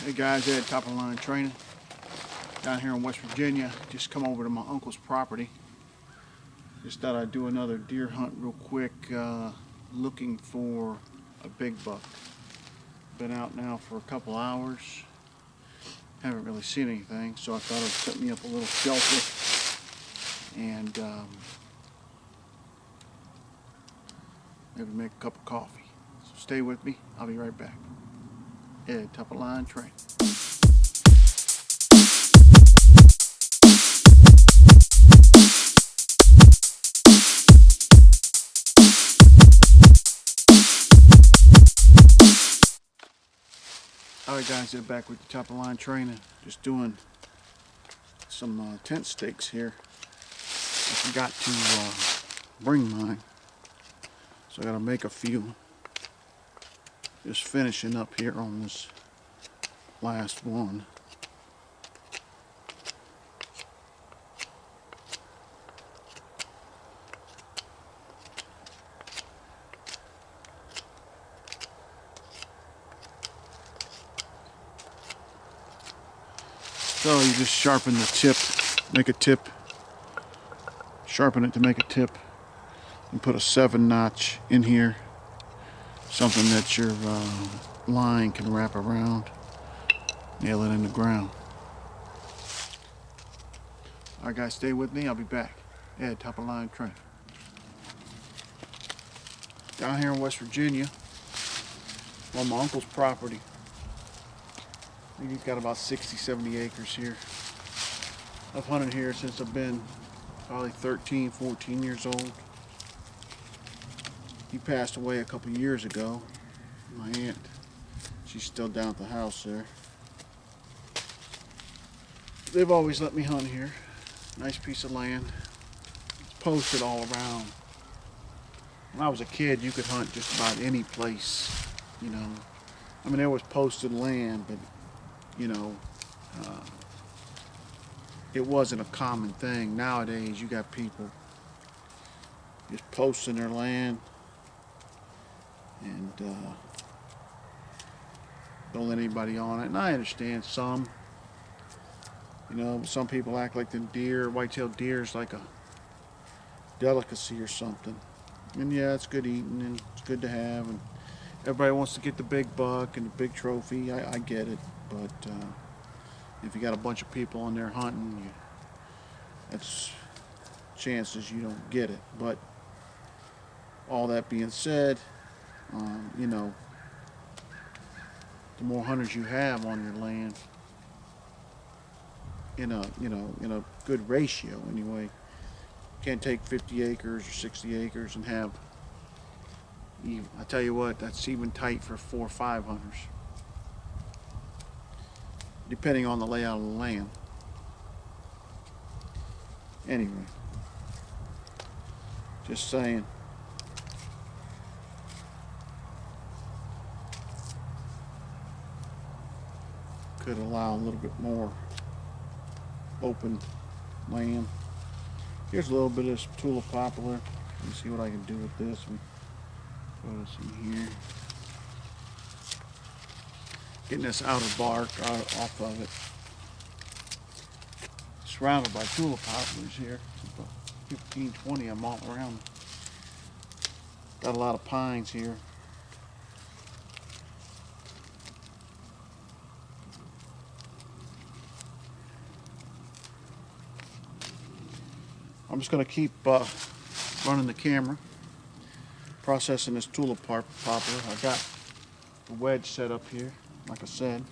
Hey guys, Ed, top of the line training down here in West Virginia. Just come over to my uncle's property. Just thought I'd do another deer hunt real quick, looking for a big buck. Been out now for a couple hours. Haven't really seen anything, so I thought I'd set me up a little shelter and maybe make a cup of coffee. So stay with me. I'll be right back. Ed, top of the line training. Alright guys, they're back with the top of the line training. Just doing some tent stakes here. I forgot to bring mine, so I gotta make a few. Just finishing up here on this last one. So you just sharpen the tip, make a tip, sharpen it to make a tip, and put a 7-notch in here, something that your line can wrap around, nail it in the ground. Alright guys, stay with me, I'll be back. Ed, top of the line training. Down here in West Virginia, on my uncle's property. I think he's got about 60, 70 acres here. I've hunted here since I've been probably 13, 14 years old. He passed away a couple years ago. My aunt, she's still down at the house there. They've always let me hunt here. Nice piece of land. It's posted all around. When I was a kid, you could hunt just about any place, you know. I mean, there was posted land, but you know, it wasn't a common thing. Nowadays, you got people just posting their land and don't let anybody on it. And I understand some, you know, some people act like the deer, white-tailed deer is like a delicacy or something. And yeah, it's good eating and it's good to have, and everybody wants to get the big buck and the big trophy. I get it. But if you got a bunch of people on there hunting, that's chances you don't get it. But all that being said, you know, the more hunters you have on your land, in a good ratio anyway, you can't take 50 acres or 60 acres and have. I tell you what, that's even tight for 4 or 5 hunters, depending on the layout of the land. Anyway, just saying. Could allow a little bit more open land. Here's a little bit of this tulip poplar. Let me see what I can do with this. Put this in here. Getting this outer bark off of it. Surrounded by tulip poplars here. About 15, 20 of them all around. Got a lot of pines here. I'm just going to keep running the camera, processing this tulip poplar. I got the wedge set up here, like I said.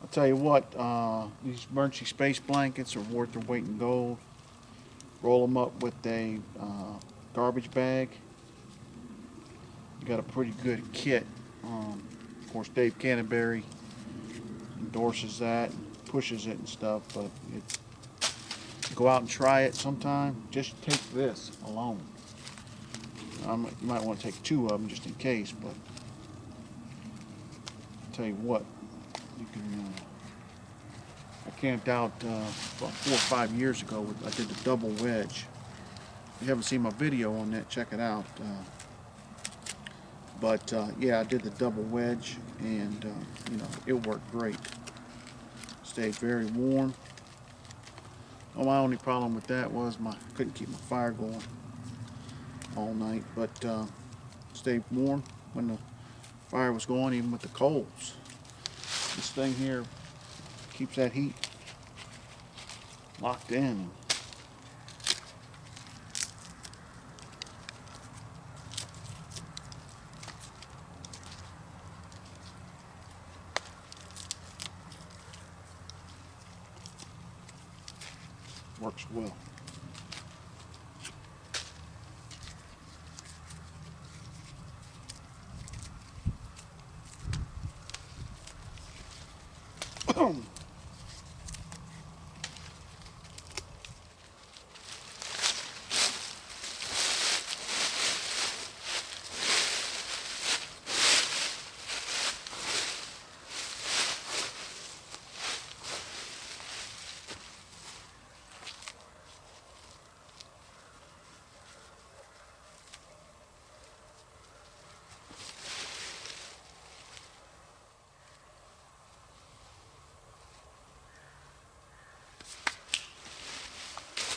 I'll tell you what, these emergency space blankets are worth their weight in gold. Roll them up with a garbage bag. You got a pretty good kit. Of course, Dave Canterbury endorses that, pushes it and stuff, but go out and try it sometime. Just take this alone. You might want to take 2 of them just in case, but I'll tell you what, you can. I camped out about 4 or 5 years ago. I did the double wedge. If you haven't seen my video on that, check it out. But yeah, I did the double wedge, and you know, it worked great. Stayed very warm. Oh, my only problem with that was I couldn't keep my fire going all night, but stayed warm when the fire was going, even with the coals. This thing here keeps that heat locked in. Works well.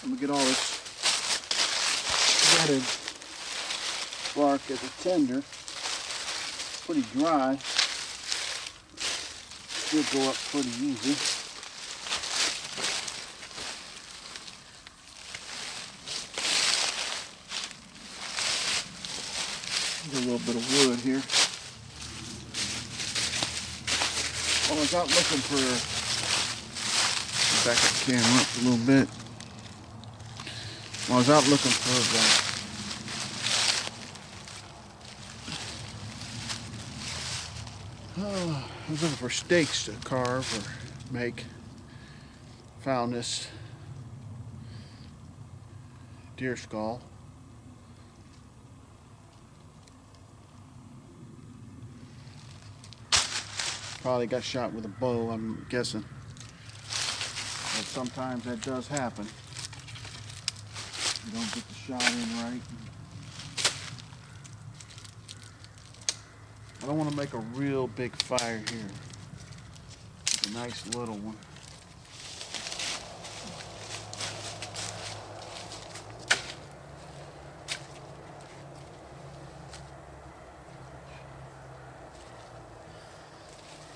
I'm gonna get all this shredded bark as a tinder. Pretty dry. Should go up pretty easy. There's a little bit of wood here. Well, I was out looking for, back up the camera up a little bit. Well, I was out looking for I was looking for steaks to carve or make. Found this deer skull. Probably got shot with a bow, I'm guessing. But sometimes that does happen. You don't get the shot in right. I don't want to make a real big fire here. It's a nice little one.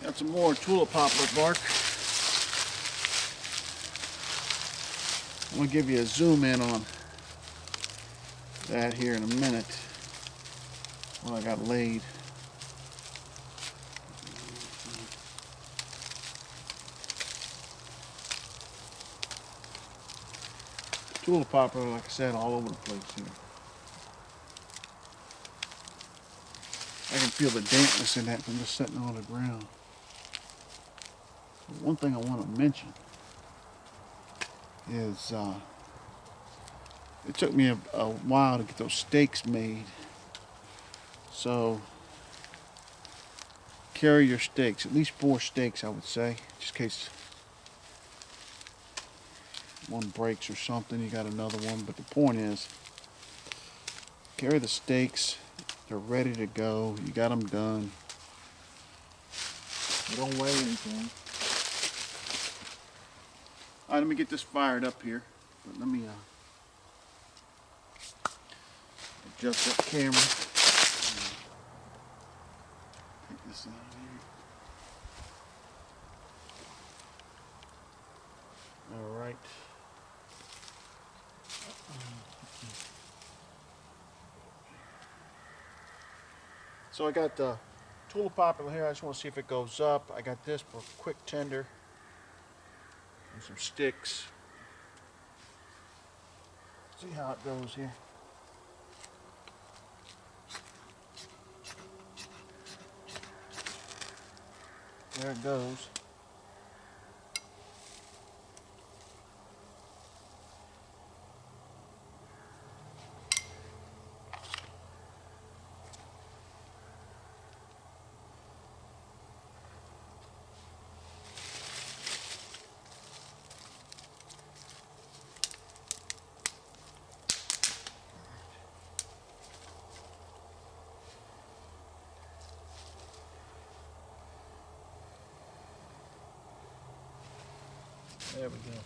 Got some more tulip poplar bark. I'm going to give you a zoom in on that here in a minute. What I got laid. Tulip poplar, like I said, all over the place here. I can feel the dampness in that from just sitting on the ground. One thing I want to mention is it took me a while to get those steaks made. So carry your steaks, at least 4 steaks I would say, just in case one breaks or something, you got another one. But the point is, carry the steaks, they're ready to go, you got them done. They don't weigh anything. All right, let me get this fired up here. But let me adjust that camera. Take this out here. All right. So I got the tulip poplar here. I just want to see if it goes up. I got this for quick tender and some sticks. See how it goes here. There it goes. There we go.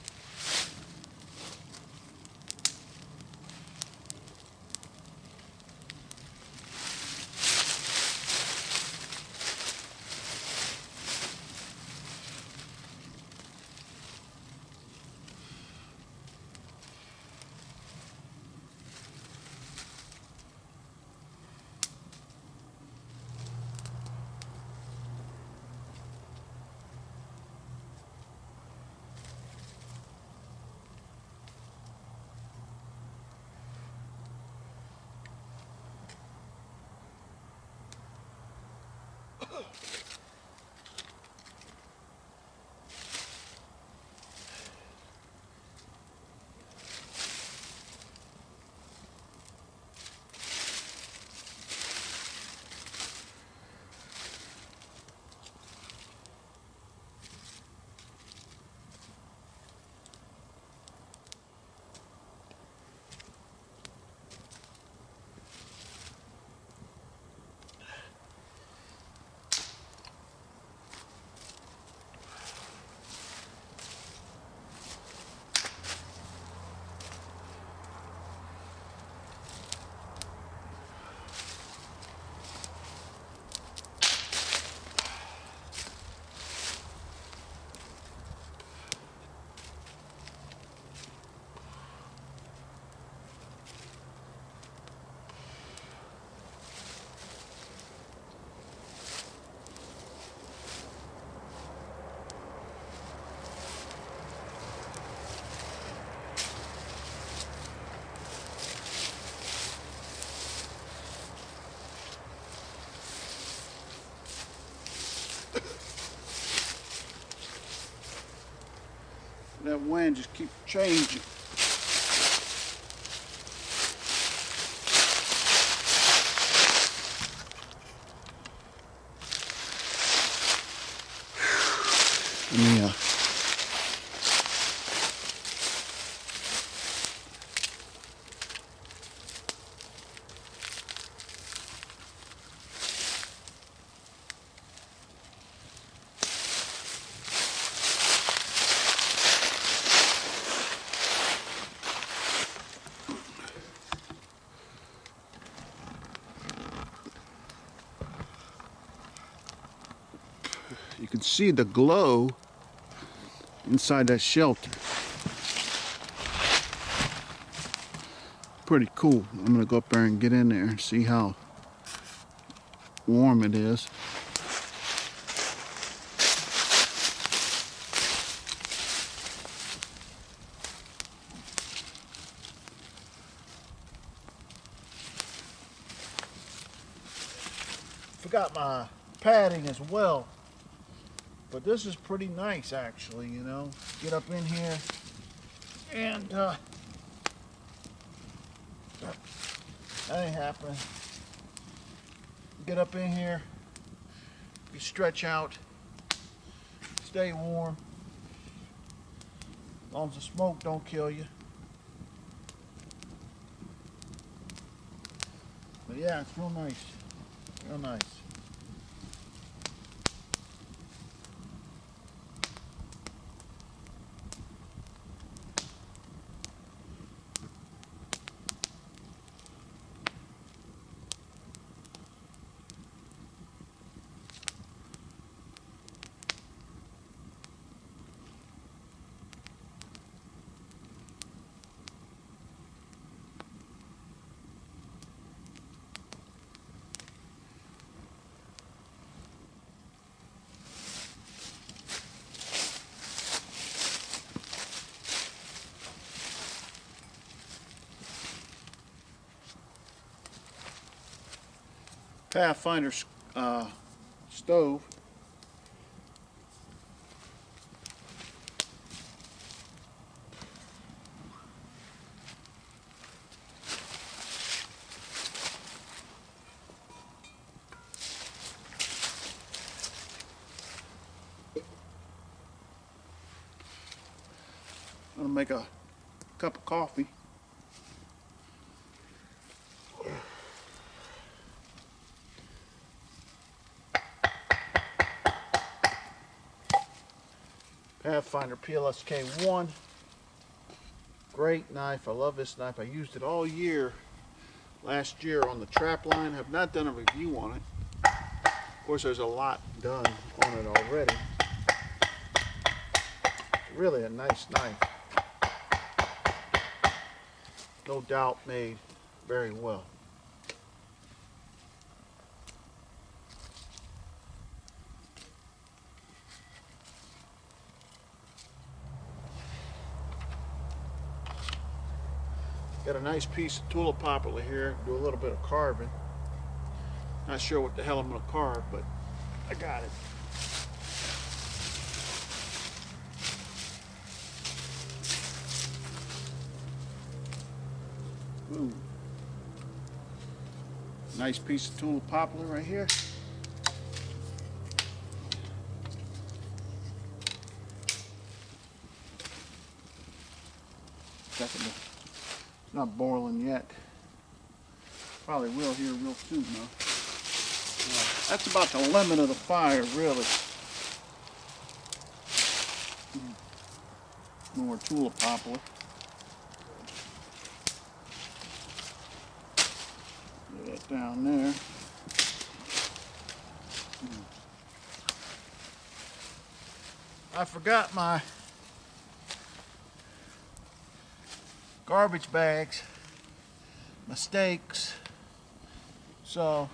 That wind just keeps changing. Yeah. You can see the glow inside that shelter. Pretty cool. I'm gonna go up there and get in there and see how warm it is. Forgot my padding as well. But this is pretty nice, actually, you know. Get up in here and that ain't happening. Get up in here, you stretch out, stay warm, as long as the smoke don't kill you. But yeah, it's real nice, real nice. Pathfinder stove. I'm gonna make a cup of coffee. Pathfinder PLSK1. Great knife. I love this knife. I used it all year last year on the trap line. Have not done a review on it. Of course, there's a lot done on it already. Really a nice knife. No doubt made very well. Got a nice piece of tulip poplar here. Do a little bit of carving. Not sure what the hell I'm going to carve, but I got it. Ooh. Nice piece of tulip poplar right here. Definitely. It's not boiling yet. Probably will here real soon though. Yeah, that's about the limit of the fire, really. More tulip poplar. Get that down there. I forgot my garbage bags, mistakes, so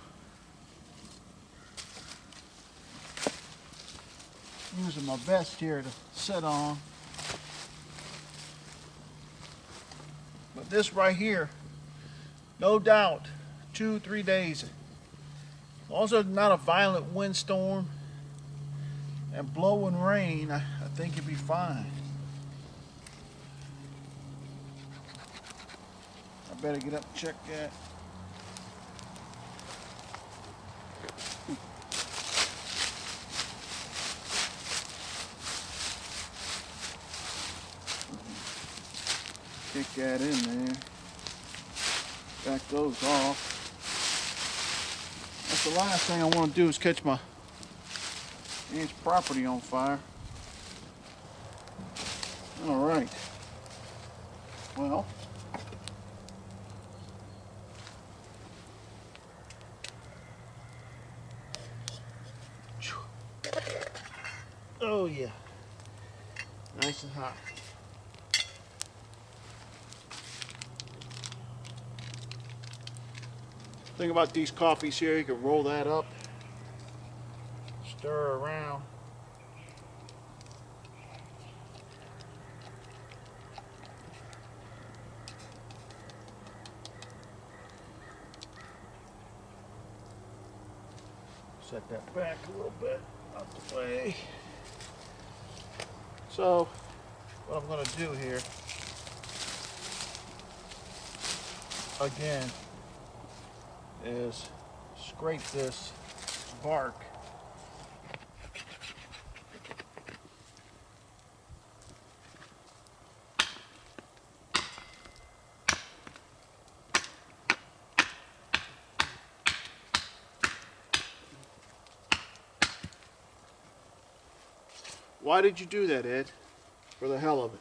using my vest here to sit on. But this right here, no doubt, 2-3 days. Also not a violent windstorm and blowing rain, I think you'll be fine. I better get up and check that. Kick that in there. Back those off. That's the last thing I want to do is catch my aunt's property on fire. All right. Well. Oh yeah. Nice and hot. Thing about these coffees here, you can roll that up, stir around. Set that back a little bit out the way. So, what I'm going to do here, again, is scrape this bark. Why did you do that, Ed? For the hell of it.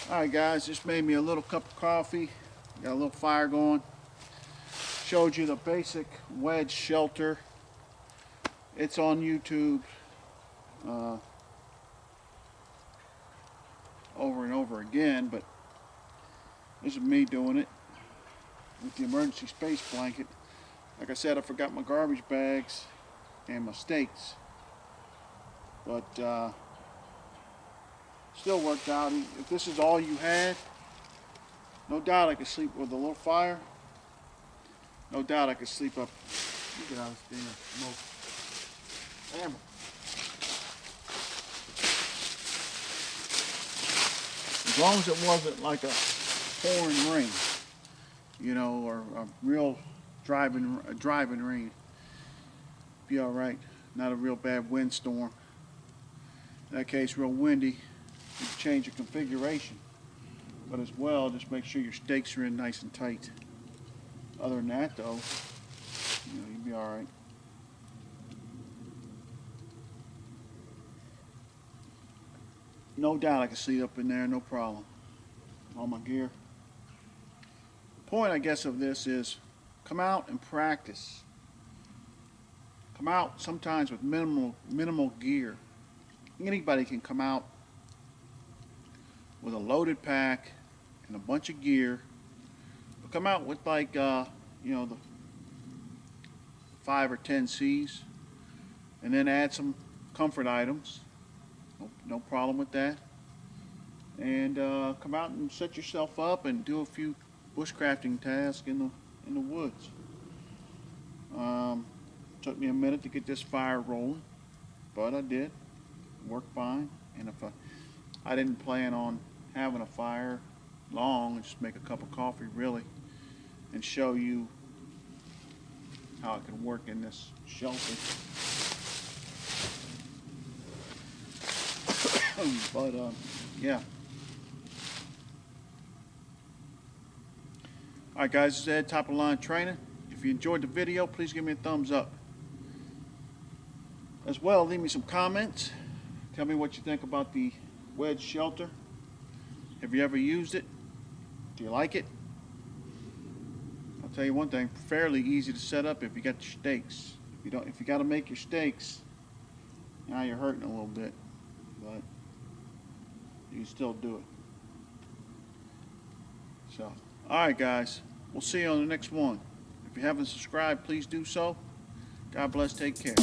Alright guys, just made me a little cup of coffee. Got a little fire going. Showed you the basic wedge shelter. It's on YouTube. Over and over again, but this is me doing it with the emergency space blanket. Like I said, I forgot my garbage bags and my stakes, but still worked out. If this is all you had, no doubt I could sleep with a little fire. No doubt I could sleep up. Get out of this damn smoke. Hammer. As long as it wasn't like a pouring rain, you know, or a real driving rain, be all right. Not a real bad windstorm. In that case, real windy, you change your configuration. But as well, just make sure your stakes are in nice and tight. Other than that, though, you'll be all right. No doubt I can see up in there, no problem. All my gear. The point, I guess, of this is come out and practice. Come out sometimes with minimal gear. Anybody can come out with a loaded pack and a bunch of gear. But come out with like the 5 or 10 C's, and then add some comfort items. No problem with that. And come out and set yourself up and do a few bushcrafting tasks in the woods. Took me a minute to get this fire rolling, but I did. Worked fine. And if I didn't plan on having a fire long, and just make a cup of coffee really, and show you how it can work in this shelter. But yeah. Alright guys, this is Ed, Top of the Line Training. If you enjoyed the video, please give me a thumbs up. As well, leave me some comments. Tell me what you think about the wedge shelter. Have you ever used it? Do you like it? I'll tell you one thing, fairly easy to set up if you got your stakes. If you got to make your stakes, now you're hurting a little bit, but you can still do it. So, alright guys, we'll see you on the next one. If you haven't subscribed, please do so. God bless, take care.